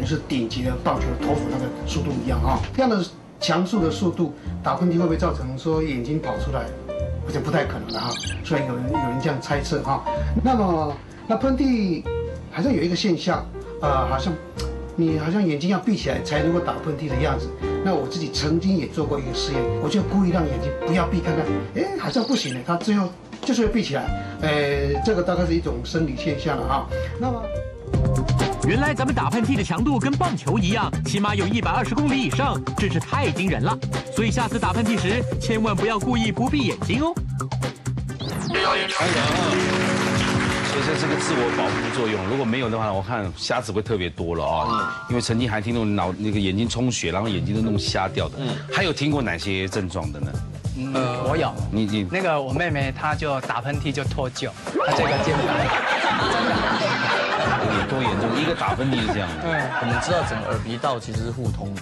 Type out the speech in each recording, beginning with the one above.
于是顶级的棒球投手那个速度一样啊。这样的强速的速度，打喷嚏会不会造成说眼睛跑出来？好像不太可能的哈。虽然有人这样猜测哈。那么那喷嚏好像有一个现象，好像你好像眼睛要闭起来才能够打喷嚏的样子。那我自己曾经也做过一个实验，我就故意让眼睛不要闭看看，哎，好像不行哎，它最后就是会闭起来。这个大概是一种生理现象了哈。那么。原来咱们打喷嚏的强度跟棒球一样，起码有120公里以上，真是太惊人了。所以下次打喷嚏时，千万不要故意不闭眼睛哦。所以这个自我保护作用，如果没有的话，我看瞎子会特别多了啊。因为曾经还听到那个眼睛充血，然后眼睛都弄瞎掉的。还有听过哪些症状的呢？我有。你那个我妹妹她就打喷嚏就脱臼，她这个肩膀。多严重？一个打喷嚏是这样的。我们知道整个耳鼻道其实是互通的。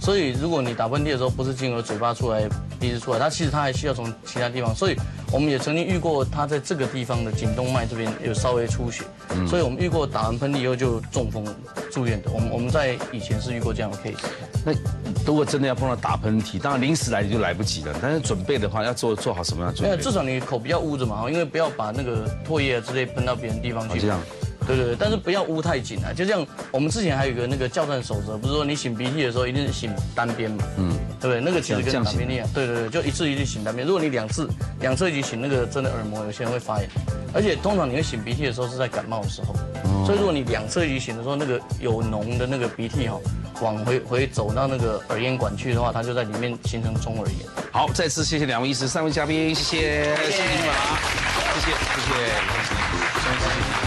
所以如果你打喷嚏的时候不是经由嘴巴出来、鼻子出来，其实它还需要从其他地方。所以我们也曾经遇过他在这个地方的颈动脉这边有稍微出血，所以我们遇过打完喷嚏以后就中风住院的。我们在以前是遇过这样的 case。那如果真的要碰到打喷嚏，当然临时来就来不及了。但是准备的话，要做好什么样的准备？至少你口不要捂着嘛，因为不要把那个唾液之类喷到别人地方去。这样。对，但是不要捂太紧啊，就像我们之前还有一个那个教战守则，不是说你擤鼻涕的时候一定是擤单边嘛，对不对？那个其实跟打喷嚏一样，对，就一次一起擤单边。如果你两侧一起擤，那个真的耳膜有些人会发炎，而且通常你会擤鼻涕的时候是在感冒的时候，所以如果你两侧一起擤的时候，那个有脓的那个鼻涕往回走到那个耳咽管去的话，它就在里面形成中耳炎。好，再次谢谢两位医师、3位嘉宾，谢谢，谢谢你们，谢谢。